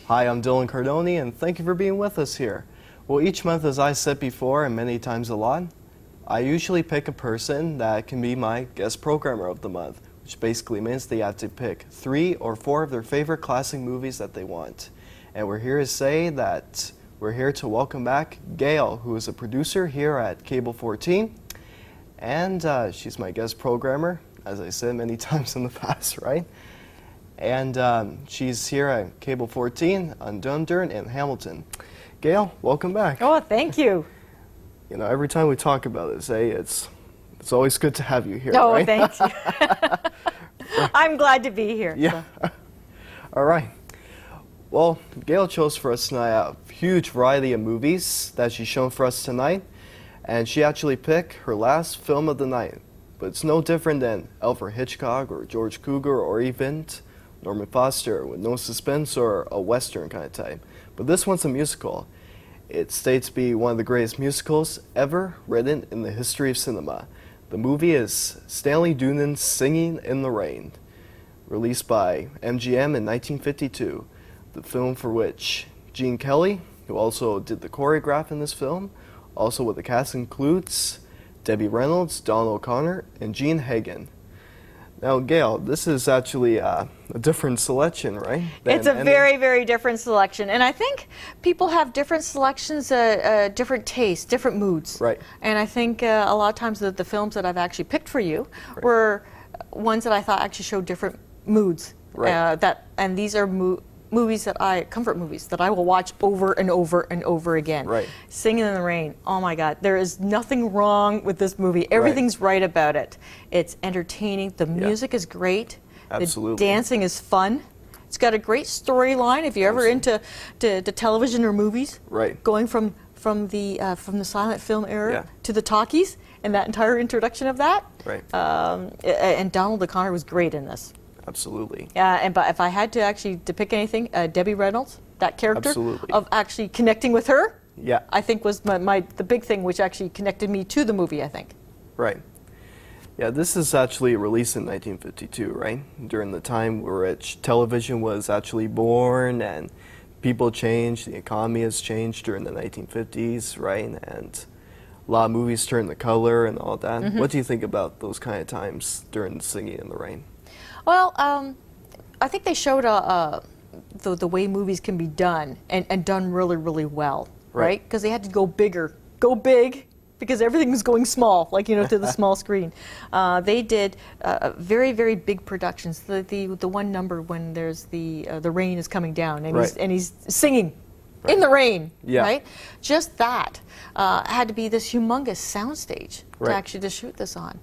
Hi, I'm Dylan Cardoni, and thank you for being with us here. Well, each month, as I said before, and many times a lot, I usually pick a person that can be my guest programmer of the month, which basically means they have to pick 3 or 4 of their favorite classic movies that they want. And we're here to say that we're here to welcome back Gail, who is a producer here at Cable 14, and she's my guest programmer, as I said many times in the past, right? And she's here at Cable 14 on Dundurn and Hamilton. Gail, welcome back. Oh, thank you. You know, every time we talk about this, it's always good to have you here, Oh, right? thank you. I'm glad to be here. Yeah. So. All right. Well, Gail chose for us tonight a huge variety of movies that she's shown for us tonight, and she actually picked her last film of the night. But it's no different than Alfred Hitchcock or George Cougar or even Norman Foster with no suspense or a Western kind of type. But this one's a musical. It's stated to be one of the greatest musicals ever written in the history of cinema. The movie is Stanley Donen's Singin' in the Rain, released by MGM in 1952. The film for which Gene Kelly, who also did the choreograph in this film, also with the cast includes Debbie Reynolds, Don O'Connor, and Gene Hagen. Now, Gail, this is actually a different selection, right? It's a very, very different selection. And I think people have different selections, different tastes, different moods. Right. And I think a lot of times the films that I've actually picked for you were ones that I thought actually showed different moods. Right. And these are movies comfort movies that I will watch over and over and over again. Right. Singin' in the Rain. Oh my God, there is nothing wrong with this movie. Everything's right about it. It's entertaining. The music is great. Absolutely. The dancing is fun. It's got a great storyline. If you're ever into to television or movies, Right. going from the silent film era to the talkies and that entire introduction of that. Right. And Donald O'Connor was great in this. Absolutely. But if I had to pick anything, Debbie Reynolds, that character, Absolutely. of actually connecting with her, Yeah. I think was the big thing which actually connected me to the movie, I think. Right. Yeah, this is actually released in 1952, right? During the time where television was actually born and people changed, the economy has changed during the 1950s, right? And a lot of movies turned to color and all that. Mm-hmm. What do you think about those kind of times during Singin' in the Rain? Well, I think they showed the way movies can be done and done really, really well, right? Because they had to go big, because everything was going small, to the small screen. They did very, very big productions. The one number when there's the rain is coming down and he's singing in the rain, right? Just that had to be this humongous soundstage to actually shoot this on.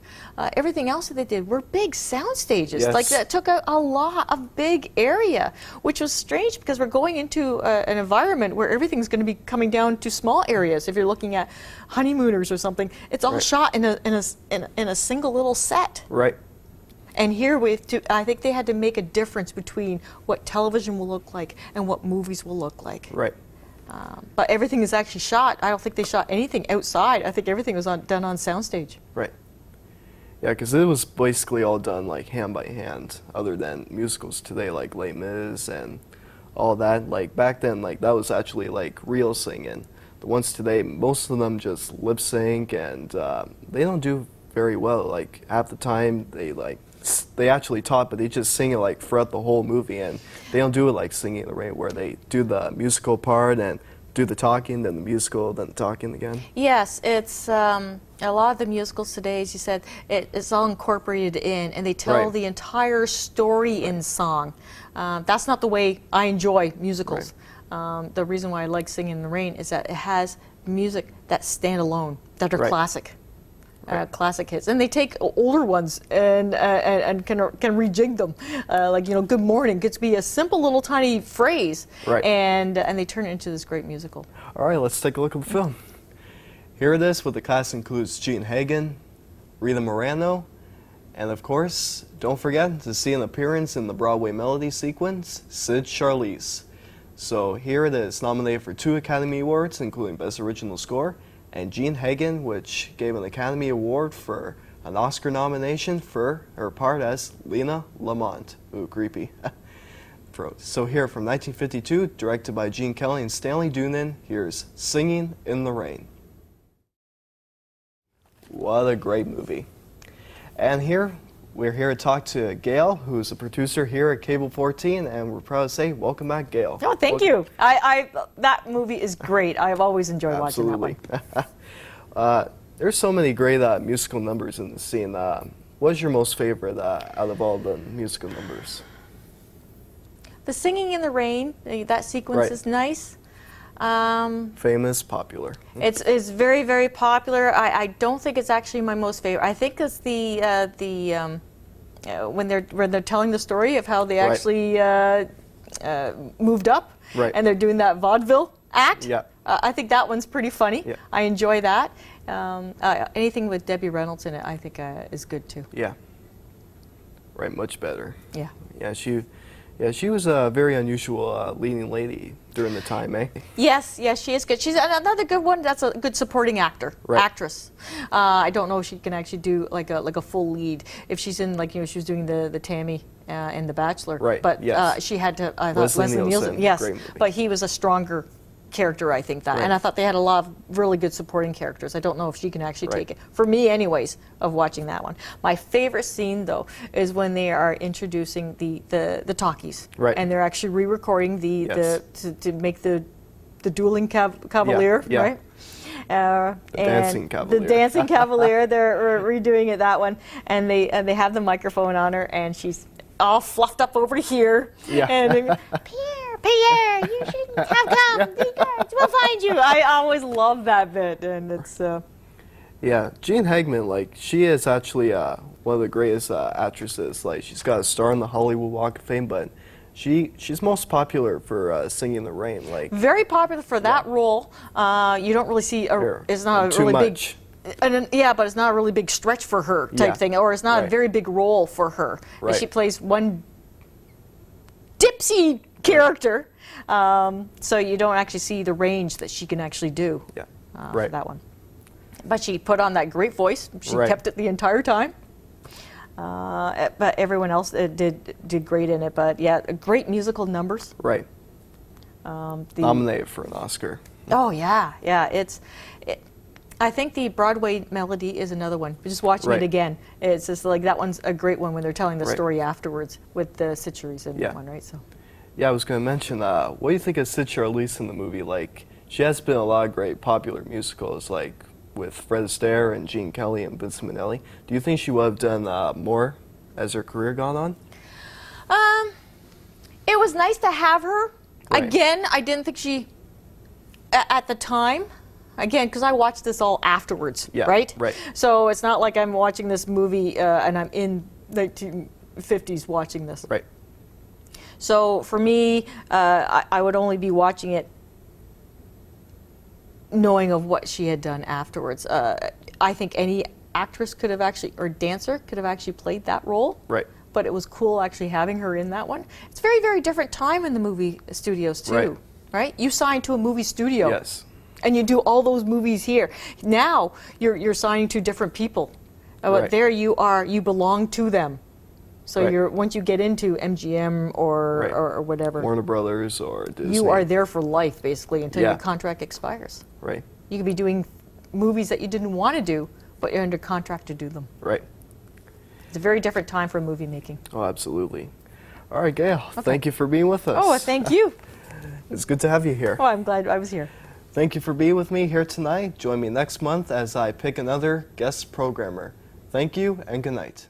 Everything else that they did were big sound stages. Yes. Like that took a lot of big area, which was strange because we're going into an environment where everything's going to be coming down to small areas. If you're looking at Honeymooners or something, it's all shot in a single little set. Right. And here I think they had to make a difference between what television will look like and what movies will look like. Right. But everything is actually shot. I don't think they shot anything outside. I think everything was done on soundstage. Right. Yeah, because it was basically all done like hand by hand, other than musicals today like Les Mis and all that. Like back then, like that was actually like real singing. The ones today, most of them just lip sync and they don't do very well. Like half the time they actually talk, but they just sing it like throughout the whole movie, and they don't do it like Singing in the Rain, where they do the musical part and do the talking, then the musical, then the talking again. Yes, it's a lot of the musicals today, as you said, it's all incorporated in, and they tell the entire story in song. That's not the way I enjoy musicals. The reason why I like Singing in the Rain is that it has music that stand alone, that are classic. Classic hits, and they take older ones and can rejig them, "Good Morning" gets to be a simple little tiny phrase, and they turn it into this great musical. All right, let's take a look at the film. Here it is, with the cast includes Gene Hagen, Rita Moreno, and of course, don't forget to see an appearance in the Broadway melody sequence, Sid Charlize. So here it is, nominated for 2 Academy Awards, including Best Original Score, and Gene Hagen, which gave an Academy Award for an Oscar nomination for her part as Lena Lamont. Ooh, creepy. So here from 1952, directed by Gene Kelly and Stanley Donen, here's Singing in the Rain. What a great movie. And we're here to talk to Gail, who's a producer here at Cable 14, and we're proud to say, welcome back, Gail. Oh, thank you. That movie is great. I've always enjoyed watching that one. There's so many great musical numbers in the scene. What's your most favorite out of all the musical numbers? The Singing in the Rain, that sequence is nice. Famous, popular. It's very, very popular. I don't think it's actually my most favorite. I think it's when they're telling the story of how they actually moved up, and they're doing that vaudeville act. Yeah. I think that one's pretty funny. Yeah. I enjoy that. Anything with Debbie Reynolds in it, I think, is good too. Yeah. Right, much better. Yeah. Yeah, she was a very unusual leading lady during the time, eh? Yes, she is good. She's another good one. That's a good supporting actress. I don't know if she can actually do like a full lead. If she's in she was doing the Tammy in The Bachelor. Right. But yes. she had to. I thought Leslie Nielsen. Yes. But he was a stronger character, I think, and I thought they had a lot of really good supporting characters. I don't know if she can actually take it. For me, anyways, of watching that one. My favorite scene, though, is when they are introducing the talkies, and they're actually re-recording to make the dueling cavalier, right? The Dancing Cavalier. The Dancing Cavalier. They're redoing it, that one, and they have the microphone on her, and she's all fluffed up over here, and they go, Pierre, you shouldn't have come. The guards will find you. I always love that bit, and it's. Yeah, Jean Hageman, she is actually one of the greatest actresses. She's got a star on the Hollywood Walk of Fame, but she's most popular for Singing in the Rain. Very popular for that role. You don't really see it's not a really big. But it's not a really big stretch for her type thing, or it's not a very big role for her. Right. She plays one dipsy character, so you don't actually see the range that she can actually do for that one. But she put on that great voice. She kept it the entire time. But everyone else did great in it. But yeah, great musical numbers. Right. Nominated for an Oscar. Oh yeah. I think the Broadway Melody is another one. Just watching it again, it's just that one's a great one when they're telling the story afterwards with the Citcheries in that one, right? So. Yeah, I was going to mention, what do you think of Sid Charlize in the movie? She has been in a lot of great popular musicals, with Fred Astaire and Gene Kelly and Vince Minnelli. Do you think she would have done more as her career gone on? It was nice to have her. Again, I didn't think she, at the time, because I watched this all afterwards, right? So it's not like I'm watching this movie and I'm in the 1950s watching this. Right. So for me, I would only be watching it knowing of what she had done afterwards. I think any actress could have actually, or dancer could have actually played that role. Right. But it was cool actually having her in that one. It's a very, very different time in the movie studios too, right? You sign to a movie studio. Yes. And you do all those movies here. Now you're signing to different people. But there you are, you belong to them. So once you get into MGM or whatever, Warner Brothers or Disney, you are there for life basically until your contract expires. Right. You could be doing movies that you didn't want to do, but you're under contract to do them. Right. It's a very different time for movie making. Oh, absolutely. All right, Gail. Thank you for being with us. Oh, thank you. It's good to have you here. Oh, I'm glad I was here. Thank you for being with me here tonight. Join me next month as I pick another guest programmer. Thank you and good night.